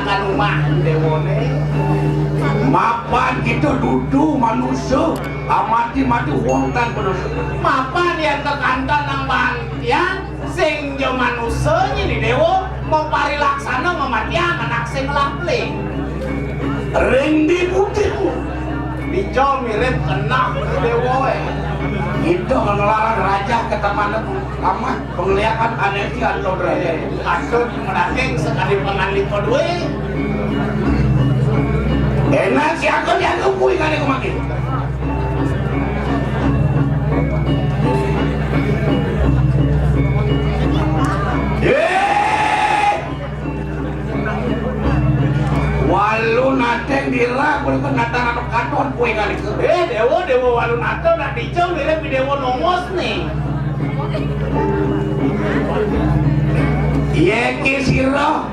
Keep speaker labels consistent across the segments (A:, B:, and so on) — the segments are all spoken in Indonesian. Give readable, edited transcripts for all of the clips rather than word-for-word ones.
A: akan rumah dewone
B: mapan gitu dudu manusia amati-mati wong tan manusia
A: mapan yang ke kantor nang bantian sing jo manusia ini dewo mau parilaksana mematian anak sing lapli
B: ring di putihmu
A: dijo mirip kena dewo
B: itu mengelarang raja ke taman lama penglihatan aneh atau raja
A: aduh mendaging sekali penganli kodwe
B: enak si aku yang kumpul kan aku makin walu nateng dira kulikan natan atau katon kue kali ke
A: dewo walu nato nak dijo mirip dewo nongos nih
B: iya kisiro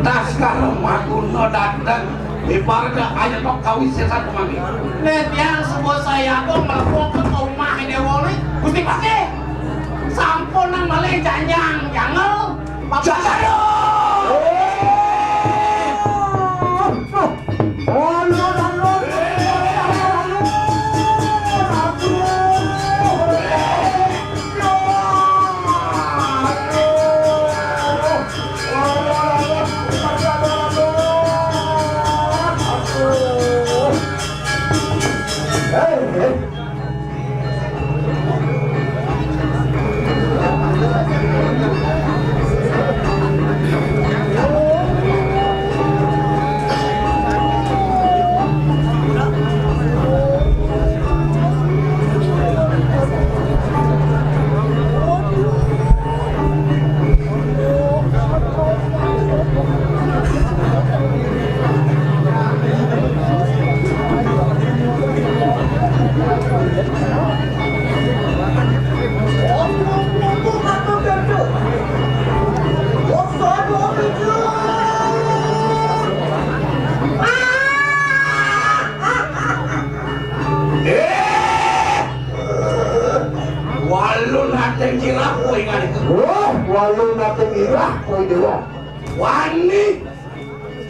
B: tas kalau makuno datang ibaratnya aja tok kawin sesat kemana
A: net yang sebuah saya kok melakukan ke rumah dewo nih gusti pasti sampun nang malih janjang jangel
B: jangan wani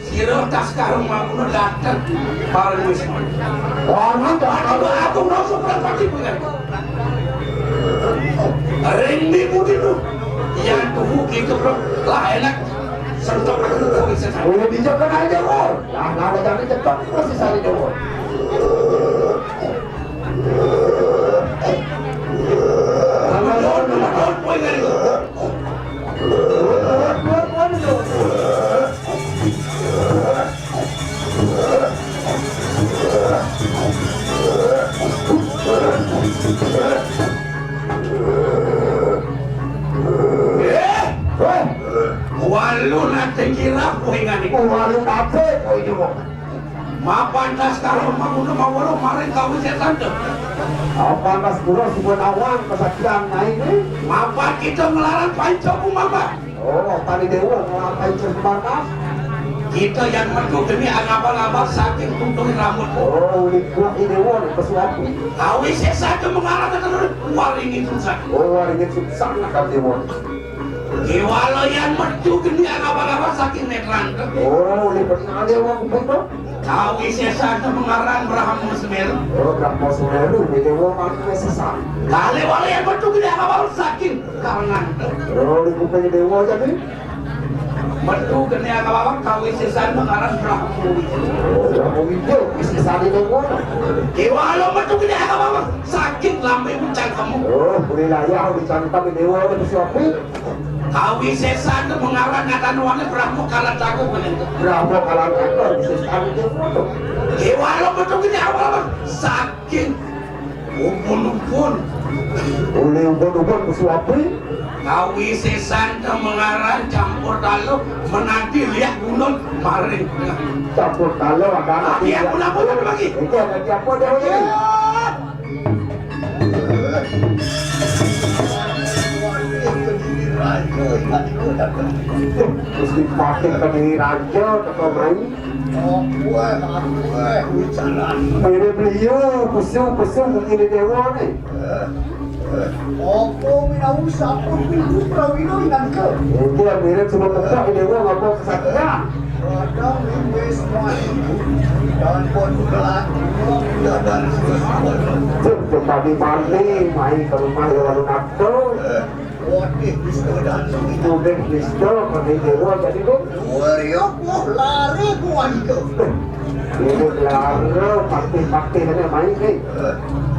B: siro tas karung makuno datang bareng wis orang aku masuk berapa punya ring di putih tuh yang tuh gitu bro lah enak sentok aku tuh bisa udah dijakan aja bro lah nggak ada jangan cepat masih sari dulu walu nanti kira poingan itu walu kafe poin itu mapan tas kalau mau walu maring kau setan tuh apa mas guru sebuah awan kesakitan naik ini mapan kita melarang pancoku mapa oh tadi dewa melarang pancoku mana kita yang merdu demi angabang-abang saking tuntuhin rambut oh ini buah dewa nih pesuapi kau sesan itu mengarah ke terus waringin susah oh waringin susah nak kau dewa Iwalo yang merdu gini apa-apa saking netran. Oh, lipat ada uang betul. Kau isi saja mengarang Brahmo Semeru. Oh, Brahmo Semeru, itu uang aku sesat. Kali wala yang merdu gini apa-apa saking karangan. Oh, lipat dewa jadi. Merdu gini apa-apa kau isi saja mengarang Brahmo. Oh, Brahmo itu isi saja dewa. Iwalo merdu gini apa-apa saking lambe ucang kamu. Oh, wilayah ucang kami dewa itu siapa? Kawi sesan itu mengarang ngatan wangi Brahmo kalah cakup menentu Brahmo kalah cakup sesan itu Iwalo betul gini awal saking umpun-umpun oleh umpun-umpun kesuapi kawi sesan itu mengarang campur talo menanti lihat gunung maring campur talo ada anak dia pun lagi itu ada campur dia lagi terus dipakai ke raja atau main Pwede beliau pusing begini dewa nih Opo minausap ko pintu prawino inangka. Hindi ang mirip sa mga dewa nga po kesatria. Kadang wis dan pun berlaku dan
C: Kembali maling, main ke rumah lalu nafsu.
B: Wadih bisa dan
C: Udah bisa, pada dewa jadi tuh.
B: Wario lari buat itu.
C: Ini laro, pakti main nih.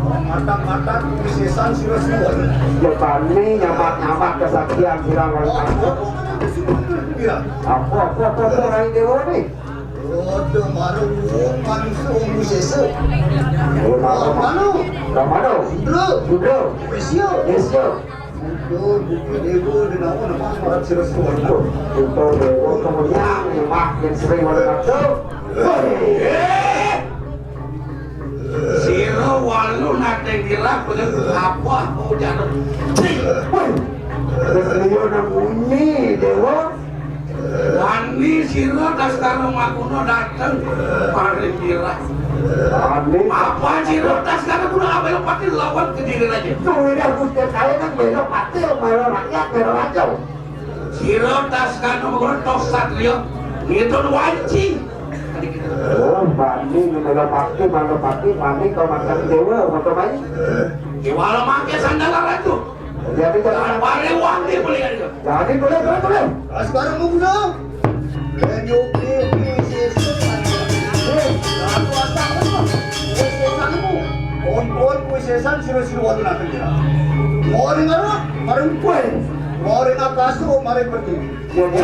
B: Mata-mata kesesan sirah-sirah.
C: Jepani nyamak kesakian sirang lalu nafsu. Apa main dewa nih?
B: Ada malu manusia musese.
C: Ramado. Sudah.
B: Besio. Itu bukti dewa di nama orang sirah-sirah.
C: Itu dewa kemudian nyamak yang sering lalu nafsu.
A: Siro walu nate gila bener apa jangan
C: Beliau namuni dewa.
A: wani siro das karo makuno dateng paling gila
C: Ani
A: apa siro das karo kuno abel pati lawan kediri aja
C: tuh ini gusti saya kan belok pati melo rakyat melo racau.
A: siro das karo makuno tos satrio itu wanci
C: Oh, bani melo pati kau makan dewa foto bayi.
A: Iwala make sandal itu
C: Jadi
A: jangan bare wangi boleh itu
C: jadi boleh.
B: Sekarang mau guna. Dan yoke musese. Lalu asal apa? Musesanmu. Kon musesan sirah-sirah wadu nak kira. Mau dengar? Marung kue. Mau dengar kasro mari pergi.
C: Jadi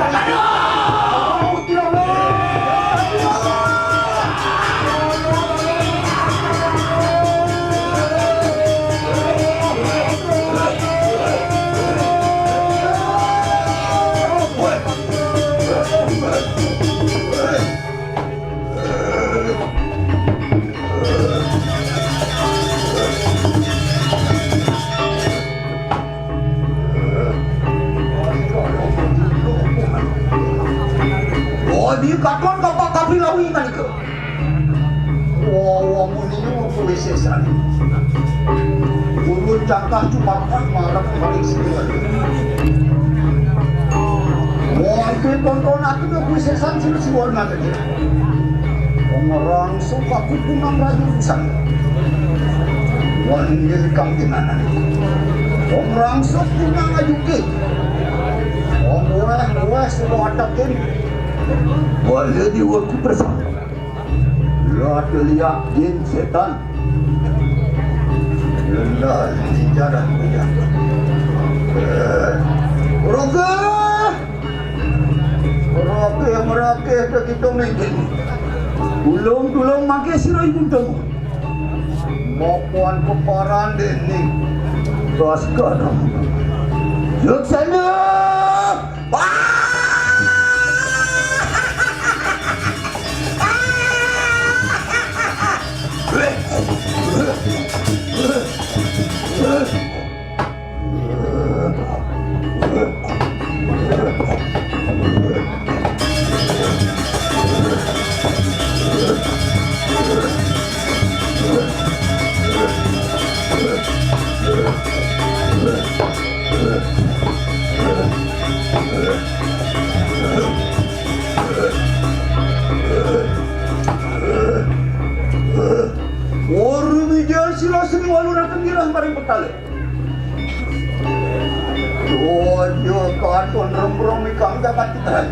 B: Oh, di katon kapak kapilawi man ke. Wow, muni mo musesan. Urun cangkah cuma marah balik sini. Hampir tonton aku tuh musesan sih warna tadi. Orang suka kupunang raja besar. Wanil kang gimana? Orang suka punang ajuki. Orang semua atakin. Wala di waktu bersama. Lihat jin setan. Lelah di jalan punya. Roke kita mungkin. Tulung makai sirai buntung. Mapuan keparan ini. Gas kadang. Yuk sana. paling petale. Yo katon rembrong ikang dapat kita.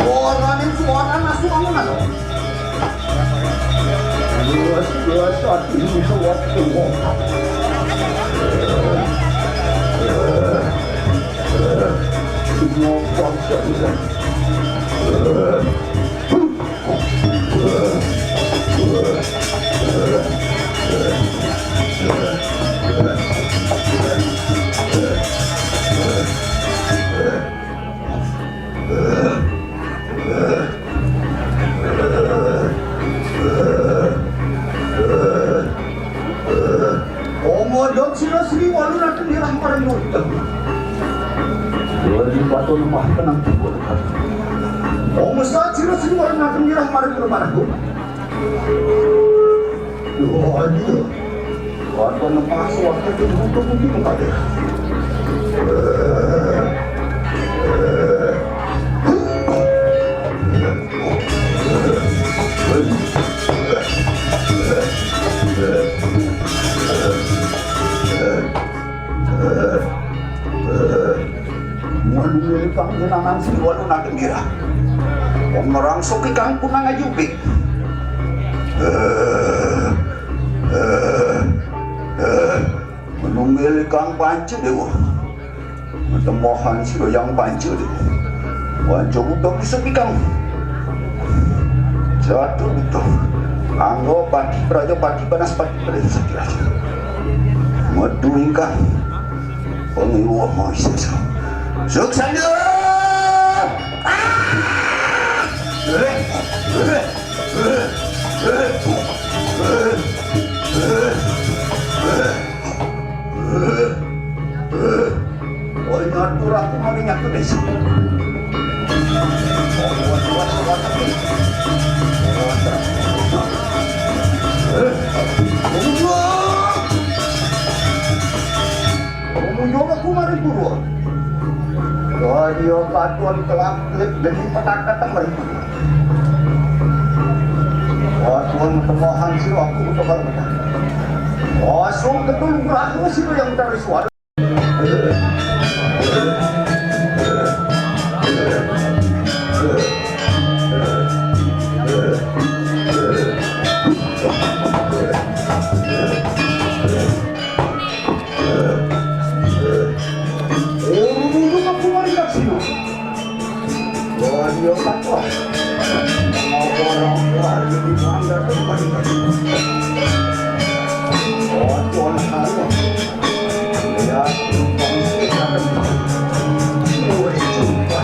B: Orang suara masuk angin loh. Dua saat ini waktu semua bangsa bisa.
C: modok sila Sri Walu natin hirang parang yun. Wali bato lemah tenang timbul. Oh mesat sila Sri Walu natin hirang parang yun parang yun. Wali bato lemah suatu itu untuk mungkin kali. Walu kang genangan si walu na gembira. Wong nerangsok ikang punang ajubik. Menunggil kang pancu dewa. Metemohan si yang pancu dewa. Wancu butuh kisah ikang. Jatuh butuh. Anggo pati praja pati panas pati pada sekiranya. Madu ingkang. Pengiwa mau isesa. Suksanya. Oh, nyatur aku mau nyatur desa. Menunjuk aku mari buruan. Radio katuan kelak klip demi petak datang mari buruan. Katuan temohan si aku untuk berbenah. Wasung ketul beraku si yang dari suara. Radio katuan. Mau orang luar di mana tempat ini. Oh, tuan saya. Ya, kongsi akan mulai jumpa.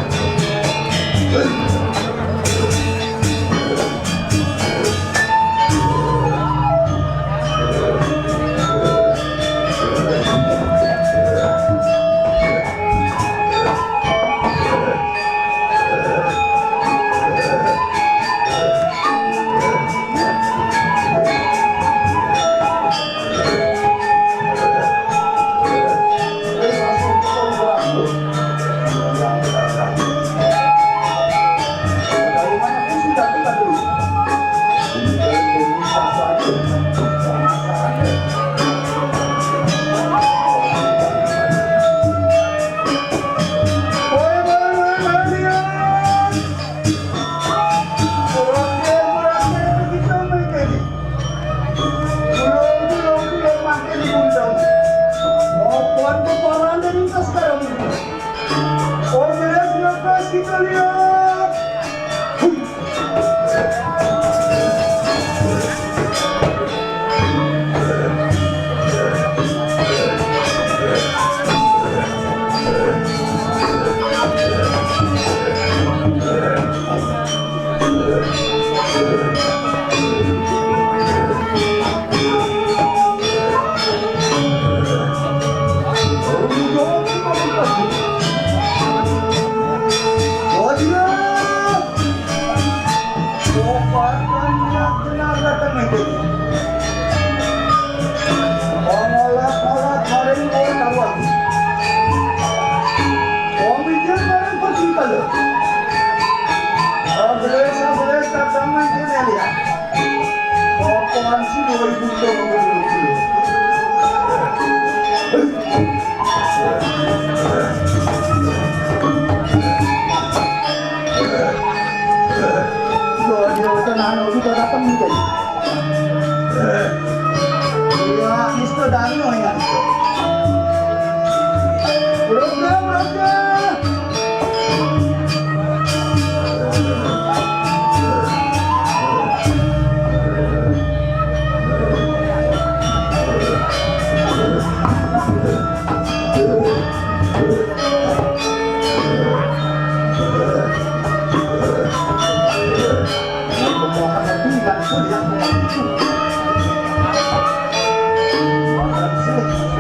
C: Kita lihat. Terima kasih.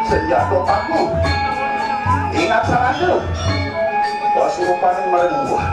C: Senjata aku ingat sarana pasurupan merenung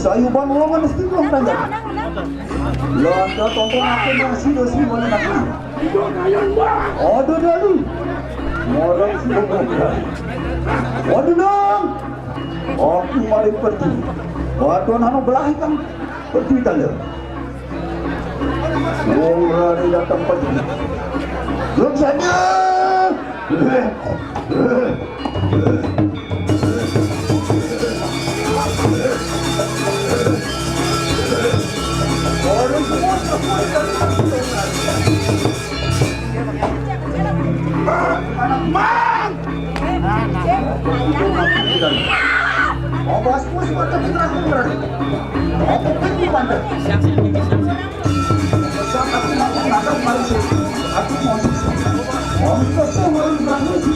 C: sayuban ulangan mesti belum tanda. Landa tonton aku masih dosi mana nak? Aduh dulu. Orang sudah. Aduh dong. Aku mari pergi. Waktu nano belahi kan pergi tanda. Orang ini datang pergi. Belum saja. Oh bosku sih mantap beneran bener. Oh penting mantap. Aku mau ngadap malu sih. Aku mau sih. Oh itu tuh harus bangun sih.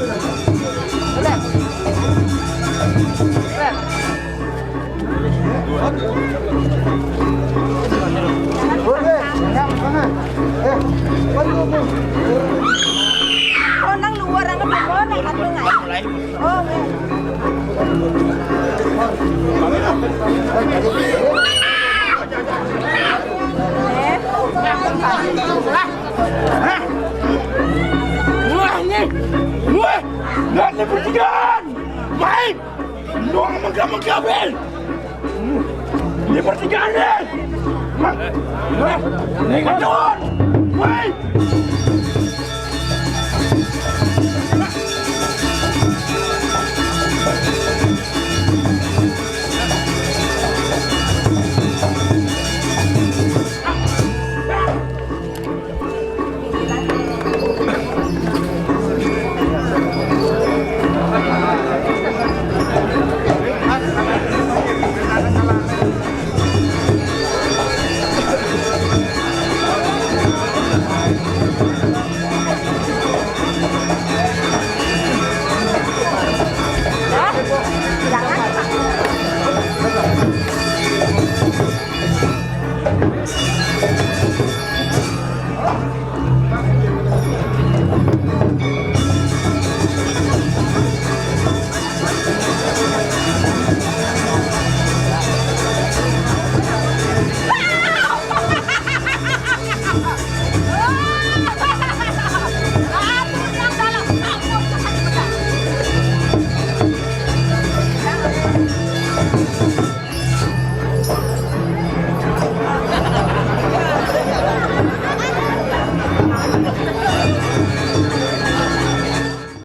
D: Oh, nang luar ang kapag nang ano nga. Oh,
E: Wah, ini! Wah! Nggak ada pertigaan! Main! Doang megah-megah, Ini pertigaan, nih! Wah! Nih, kacauan! Main!